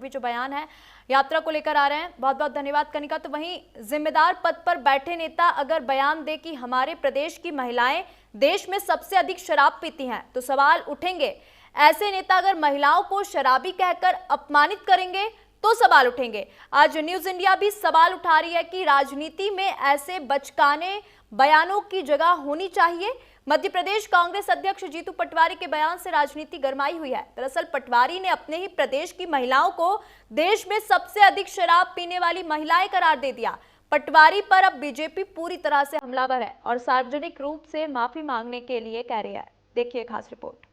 भी जो बयान है यात्रा को लेकर आ रहे हैं। बहुत बहुत धन्यवाद कनिका। तो वहीं जिम्मेदार पद पर बैठे नेता अगर बयान दे कि हमारे प्रदेश की महिलाएं देश में सबसे अधिक शराब पीती हैं तो सवाल उठेंगे। ऐसे नेता अगर महिलाओं को शराबी कहकर अपमानित करेंगे तो सवाल उठेंगे। आज न्यूज इंडिया भी सवाल उठा रही है कि राजनीति में ऐसे बचकाने बयानों की जगह होनी चाहिए। मध्य प्रदेश कांग्रेस अध्यक्ष जीतू पटवारी के बयान से राजनीति गरमाई हुई है। दरअसल पटवारी ने अपने ही प्रदेश की महिलाओं को देश में सबसे अधिक शराब पीने वाली महिलाएं करार दे दिया। पटवारी पर अब बीजेपी पूरी तरह से हमलावर है और सार्वजनिक रूप से माफी मांगने के लिए कह रही है। देखिए खास रिपोर्ट।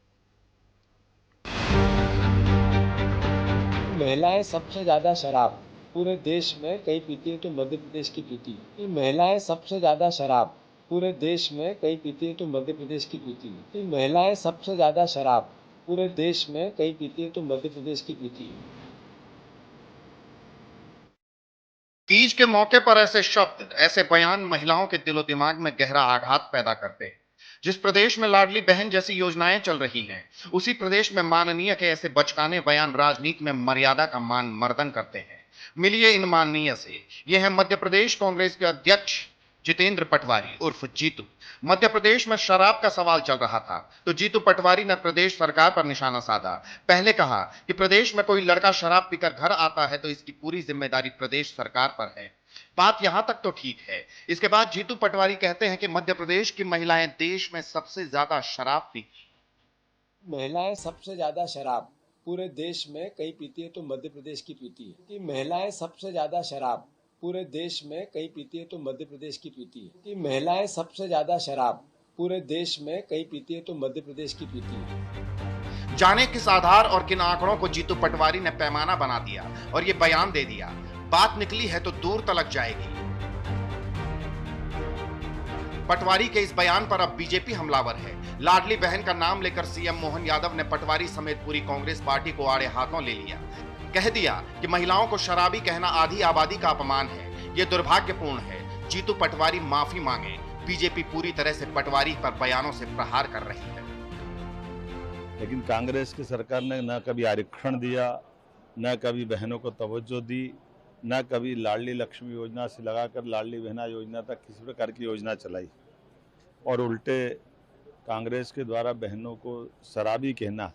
महिलाएं सबसे ज्यादा शराब पूरे देश में कई पीती हैं तो मध्य प्रदेश की पीती है। महिलाएं सबसे ज्यादा शराब पूरे देश में कई पीती हैं तो मध्य प्रदेश की पीती है। महिलाएं सबसे ज्यादा शराब पूरे देश में कई पीती हैं तो मध्य प्रदेश की पीती है। तीज के मौके पर ऐसे शब्द, ऐसे बयान महिलाओं के दिलो दिमाग में गहरा आघात पैदा करते हैं। जिस प्रदेश में लाडली बहन जैसी योजनाएं चल रही हैं, उसी प्रदेश में माननीय के ऐसे बचकाने बयान राजनीति में मर्यादा का मान मर्दन करते हैं। मिलिए इन माननीय से। ये है मध्य प्रदेश कांग्रेस के अध्यक्ष जितेंद्र पटवारी उर्फ जीतू। मध्य प्रदेश में शराब का सवाल चल रहा था तो जीतू पटवारी ने प्रदेश सरकार पर निशाना साधा। पहले कहा कि प्रदेश में कोई लड़का शराब पीकर घर आता है तो इसकी पूरी जिम्मेदारी प्रदेश सरकार पर है। बात यहां तक तो ठीक है। इसके बाद जीतू पटवारी कहते हैं कि मध्य प्रदेश की महिलाएं देश में सबसे ज्यादा शराब पीती। महिलाएं सबसे ज्यादा शराब पूरे देश में कई पीती है तो मध्य प्रदेश की पीती है। महिलाएं सबसे ज्यादा शराब पूरे देश में कई पीती है तो मध्य प्रदेश की पीती है। महिलाएं सबसे ज्यादा शराब पूरे देश में कई पीती है तो मध्य प्रदेश की पीती है। जाने किस आधार और किन आंकड़ों को जीतू पटवारी ने पैमाना बना दिया और ये बयान दे दिया। बात निकली है तो दूर तलक जाएगी। पटवारी के इस बयान पर अब बीजेपी हमलावर है। लाडली बहन का नाम लेकर सीएम मोहन यादव ने पटवारी समेत पूरी कांग्रेस पार्टी को आड़े हाथों ले लिया। कह दिया कि महिलाओं को शराबी कहना आधी आबादी का अपमान है, ये दुर्भाग्यपूर्ण है। जीतू पटवारी माफी मांगे। बीजेपी पूरी तरह से पटवारी पर बयानों से प्रहार कर रही है। लेकिन कांग्रेस की सरकार ने न कभी आरक्षण दिया, न कभी बहनों को तवज्जो दी, न कभी लाडली लक्ष्मी योजना से लगाकर लाडली बहना योजना तक किसी प्रकार की योजना चलाई और उल्टे कांग्रेस के द्वारा बहनों को शराबी कहना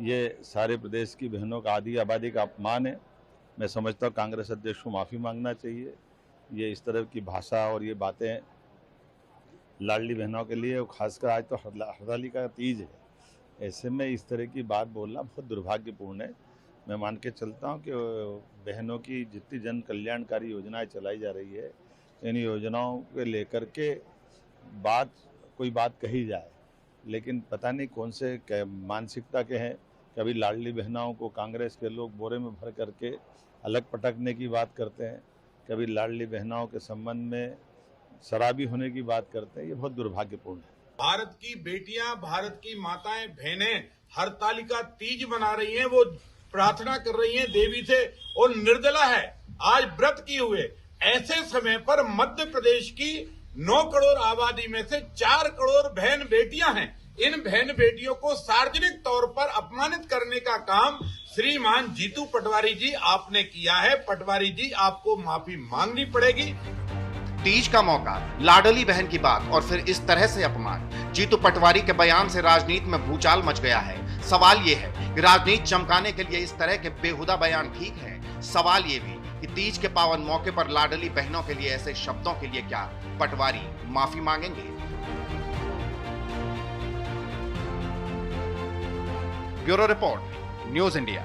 ये सारे प्रदेश की बहनों का आधी आबादी का अपमान है। मैं समझता हूँ कांग्रेस अध्यक्ष को माफ़ी मांगना चाहिए। ये इस तरह की भाषा और ये बातें लाडली बहनों के लिए, खासकर आज तो हरताली का तीज है, ऐसे में इस तरह की बात बोलना बहुत दुर्भाग्यपूर्ण है। मैं मान के चलता हूँ कि बहनों की जितनी जन कल्याणकारी योजनाएं चलाई जा रही है, इन योजनाओं को लेकर के कोई बात कही जाए, लेकिन पता नहीं कौन से मानसिकता के हैं। कभी लाडली बहनों को कांग्रेस के लोग बोरे में भर करके अलग पटकने की बात करते हैं, कभी लाडली बहनों के संबंध में शराबी होने की बात करते हैं। ये बहुत दुर्भाग्यपूर्ण है। भारत की बेटियां, भारत की माताएं, बहनें हरतालिका तीज मना रही हैं, वो प्रार्थना कर रही हैं देवी से और निर्जला है, आज व्रत किए हुए। ऐसे समय पर मध्य प्रदेश की 9 करोड़ आबादी में से 4 करोड़ बहन बेटियां हैं। इन बहन बेटियों को सार्वजनिक तौर पर अपमानित करने का काम श्रीमान जीतू पटवारी जी आपने किया है। पटवारी जी, आपको माफी मांगनी पड़ेगी। तीज का मौका, लाडली बहन की बात और फिर इस तरह से अपमान। जीतू पटवारी के बयान से राजनीति में भूचाल मच गया है। सवाल ये है कि राजनीति चमकाने के लिए इस तरह के बेहुदा बयान ठीक है? सवाल ये भी कि तीज के पावन मौके पर लाडली बहनों के लिए ऐसे शब्दों के लिए क्या पटवारी माफी मांगेंगे? Bureau report, news India.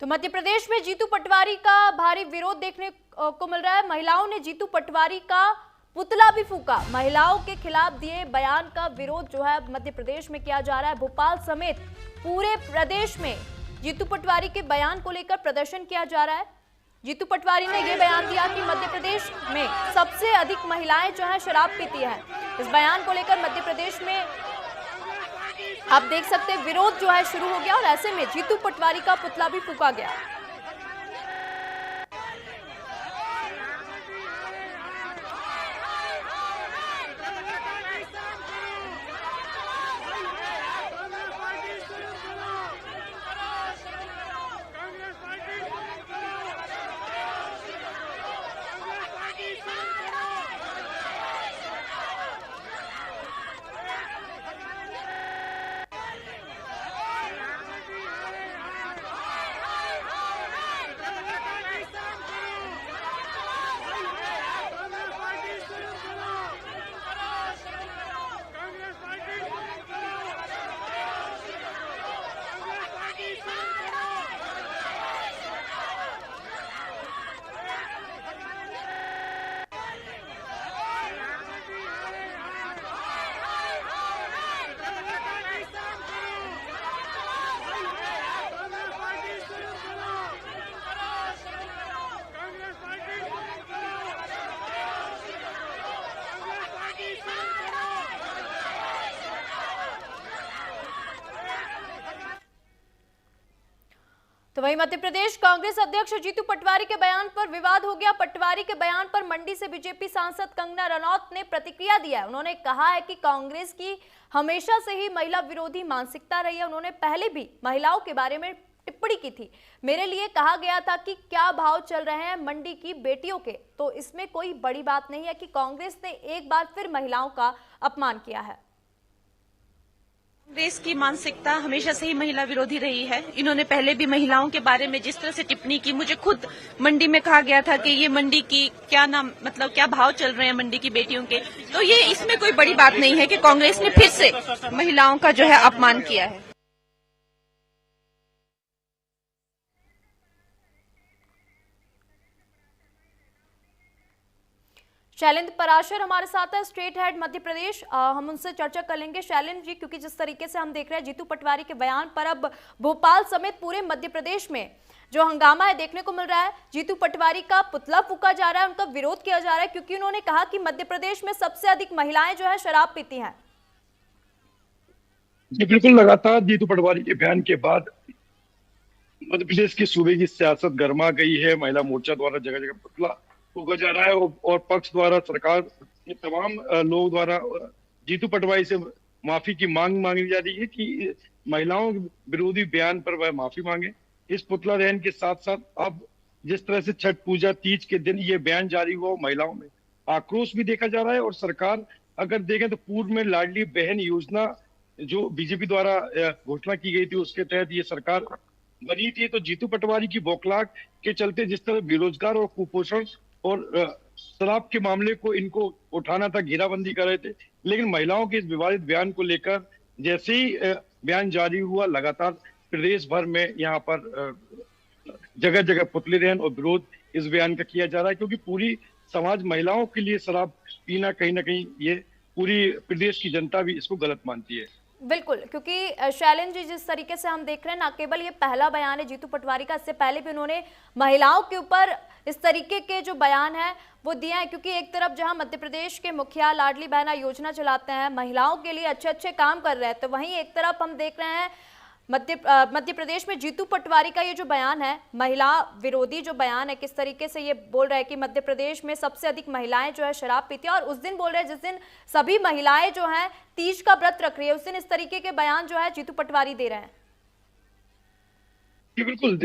तो मध्य प्रदेश में जीतू पटवारी का भारी विरोध देखने को मिल रहा है। महिलाओं ने जीतू पटवारी का पुतला भी फूका। महिलाओं के खिलाफ दिए बयान का विरोध जो है मध्य प्रदेश में किया जा रहा है। भोपाल समेत पूरे प्रदेश में जीतू पटवारी के बयान को लेकर प्रदर्शन किया जा रहा है। जीतू पटवारी ने यह बयान दिया कि मध्य प्रदेश में सबसे अधिक महिलाएं जो है शराब पीती हैं। इस बयान को लेकर मध्य प्रदेश में आप देख सकते हैं विरोध जो है शुरू हो गया और ऐसे में जीतू पटवारी का पुतला भी फूका गया। तो वहीं मध्य प्रदेश कांग्रेस अध्यक्ष जीतू पटवारी के बयान पर विवाद हो गया। पटवारी के बयान पर मंडी से बीजेपी सांसद कंगना रनौत ने प्रतिक्रिया दिया है। उन्होंने कहा है कि कांग्रेस की हमेशा से ही महिला विरोधी मानसिकता रही है। उन्होंने पहले भी महिलाओं के बारे में टिप्पणी की थी। मेरे लिए कहा गया था कि क्या भाव चल रहे हैं मंडी की बेटियों के, तो इसमें कोई बड़ी बात नहीं है कि कांग्रेस ने एक बार फिर महिलाओं का अपमान किया है। कांग्रेस की मानसिकता हमेशा से ही महिला विरोधी रही है। इन्होंने पहले भी महिलाओं के बारे में जिस तरह से टिप्पणी की, मुझे खुद मंडी में कहा गया था कि ये मंडी की क्या नाम मतलब क्या भाव चल रहे हैं मंडी की बेटियों के, तो ये इसमें कोई बड़ी बात नहीं है कि कांग्रेस ने फिर से महिलाओं का जो है अपमान किया है। शैलेंद्र पराशर हमारे साथ है, स्टेट हेड मध्य प्रदेश। हम उनसे चर्चा कर लेंगे। शैलेंद्र जी, क्योंकि जिस तरीके से हम देख रहे हैं जीतू पटवारी के बयान पर अब भोपाल समेत पूरे मध्य प्रदेश में जो हंगामा है देखने को मिल रहा है। जीतू पटवारी का पुतला फूंका जा रहा है, उनका विरोध किया जा रहा है, क्योंकि उन्होंने कहा कि मध्य प्रदेश में सबसे अधिक महिलाएं जो है शराब पीती हैं। जी बिल्कुल, लगातार जीतू पटवारी के बयान के बाद मध्य प्रदेश की सूबे की सियासत गर्मा गई है। महिला मोर्चा द्वारा जगह जगह पुतला फूंका जा रहा है और पक्ष द्वारा, सरकार के तमाम लोग द्वारा जीतू पटवारी से माफी की मांग मांगी जा रही है कि महिलाओं विरोधी बयान पर वह माफी मांगे। इस पुतला दहन के साथ साथ अब जिस तरह से छठ पूजा तीज के दिन ये बयान जारी हुआ, महिलाओं में आक्रोश भी देखा जा रहा है। और सरकार अगर देखें तो पूर्व में लाडली बहन योजना जो बीजेपी द्वारा घोषणा की गई थी, उसके तहत ये सरकार बनी थी। तो जीतू पटवारी की बौखलाहट के चलते जिस तरह बेरोजगार और कुपोषण और शराब के मामले को इनको उठाना था, घेराबंदी कर रहे थे, लेकिन महिलाओं के इस विवादित बयान को लेकर जैसे ही बयान जारी हुआ, लगातार प्रदेश भर में यहाँ पर जगह जगह पुतले दहन और विरोध इस बयान का किया जा रहा है, क्योंकि पूरी समाज महिलाओं के लिए शराब पीना कहीं ना कहीं ये पूरी प्रदेश की जनता भी इसको गलत मानती है। बिल्कुल, क्योंकि शैलेंद्र जी जिस तरीके से हम देख रहे हैं, ना केवल ये पहला बयान है जीतू पटवारी का, इससे पहले भी उन्होंने महिलाओं के ऊपर इस तरीके के जो बयान है वो दिया है। क्योंकि एक तरफ जहां मध्य प्रदेश के मुखिया लाडली बहना योजना चलाते हैं, महिलाओं के लिए अच्छे अच्छे काम कर रहे हैं, तो वहीं एक तरफ हम देख रहे हैं मध्य प्रदेश में जीतू पटवारी का ये जो बयान है, महिला विरोधी जो बयान है, किस तरीके से ये बोल रहा है कि मध्य प्रदेश में सबसे अधिक महिलाएं जो है शराब पीती हैं, और उस दिन बोल रहे हैं जिस दिन सभी महिलाएं जो हैं तीज का व्रत रख रही है, उस दिन इस तरीके के बयान जो है जीतू पटवारी दे रहे हैं। बिल्कुल,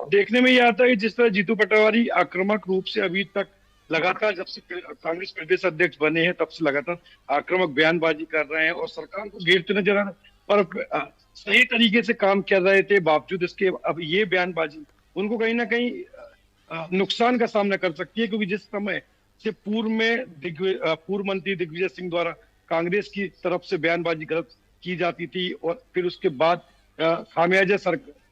देखने में ये आता है कि जिस तरह जीतू पटवारी आक्रामक रूप से अभी तक लगातार, जब से कांग्रेस प्रदेश अध्यक्ष बने हैं तब से लगातार आक्रामक बयानबाजी कर रहे हैं और सरकार को घेरते नजर आ रहे हैं, पर सही तरीके से काम कर रहे थे बावजूद इसके अब ये बयानबाजी उनको कहीं ना कहीं नुकसान का सामना कर सकती है। क्योंकि जिस समय से पूर्व में पूर्व मंत्री दिग्विजय सिंह द्वारा कांग्रेस की तरफ से बयानबाजी गलत की जाती थी और फिर उसके बाद खामियाजा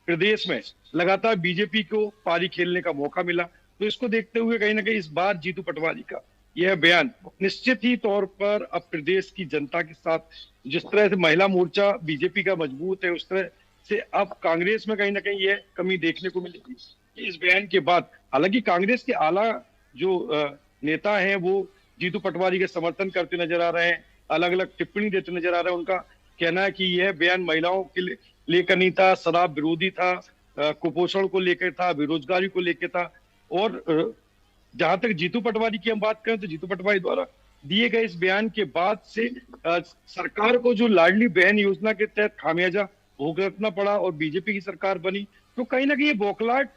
प्रदेश में लगातार बीजेपी को पारी खेलने का मौका मिला, तो इसको देखते हुए कहीं ना कहीं इस बार जीतू पटवारी का यह बयान निश्चित ही तौर पर अब प्रदेश की जनता के साथ, जिस तरह से महिला मोर्चा बीजेपी का मजबूत है, उस तरह से अब कांग्रेस में कहीं ना कहीं यह कमी देखने को मिलेगी इस बयान के बाद। हालांकि कांग्रेस के आला जो नेता हैं वो जीतू पटवारी के समर्थन करते नजर आ रहे हैं, अलग अलग टिप्पणी देते नजर आ रहे हैं। उनका कहना है कि यह बयान महिलाओं के लेकर नहीं था, शराब विरोधी था, कुपोषण को लेकर था, बेरोजगारी को लेकर था। और जहां तक जीतू पटवारी की हम बात करें तो जीतू पटवारी द्वारा दिए गए इस बयान के बाद से सरकार को जो लाडली बहन योजना के तहत खामियाजा भुगतना पड़ा और बीजेपी की सरकार बनी, तो कहीं ना कहीं ये बौखलाहट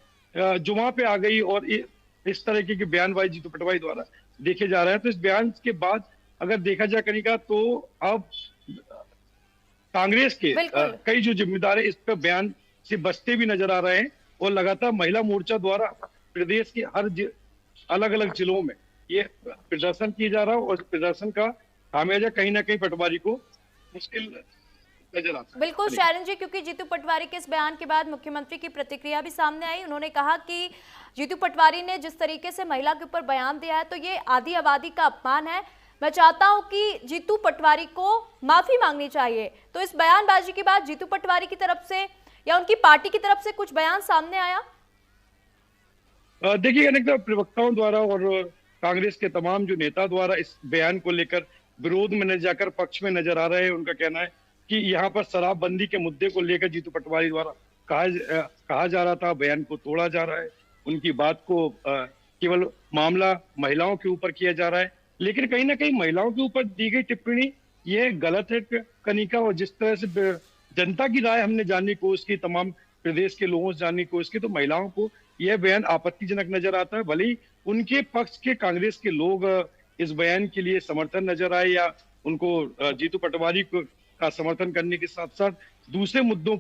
जुमा पे आ गई और इस तरह के बयानबाजी जीतू पटवारी द्वारा देखे जा रहे हैं। तो इस बयान के बाद अगर देखा जाए कनिका, तो अब कांग्रेस के कई जो जिम्मेदार है इस पर बयान से बचते भी नजर आ रहे हैं और लगातार महिला मोर्चा द्वारा प्रदेश के हर अलग अलग जिलों में ये प्रदर्शन किया जा रहा है और प्रदर्शन का खामियाजा कहीं ना कहीं पटवारी को मुश्किल नजर आता है। बिल्कुल शैलेंद्र जी, क्योंकि जीतू पटवारी के इस बयान के बाद मुख्यमंत्री की प्रतिक्रिया भी सामने आई। उन्होंने कहा कि जीतू पटवारी ने जिस तरीके से महिला के ऊपर बयान दिया है तो ये आधी आबादी का अपमान है। मैं चाहता हूं कि जीतू पटवारी को माफी मांगनी चाहिए। तो इस बयानबाजी के बाद जीतू पटवारी की तरफ से या उनकी पार्टी की तरफ से कुछ बयान सामने आया? देखिए, अनेक प्रवक्ताओं द्वारा और कांग्रेस के तमाम जो नेता द्वारा इस बयान को लेकर विरोध में न जाकर पक्ष में नजर आ रहे हैं। उनका कहना है कि यहाँ पर शराबबंदी के मुद्दे को लेकर जीतू पटवारी द्वारा कहा जा रहा था, बयान को तोड़ा जा रहा है, उनकी बात को केवल मामला महिलाओं के ऊपर किया जा रहा है। लेकिन कहीं ना कहीं महिलाओं के ऊपर दी गई टिप्पणी ये गलत है कनिका, और जिस तरह से जनता की राय हमने जानने की कोशिश की, तमाम प्रदेश के लोगों से जानने की कोशिश की, तो महिलाओं को यह बयान आपत्तिजनक नजर आता है। भले ही उनके पक्ष के कांग्रेस के लोग इस बयान के लिए समर्थन नजर आए या उनको जीतू पटवारी का समर्थन करने के साथ साथ दूसरे मुद्दों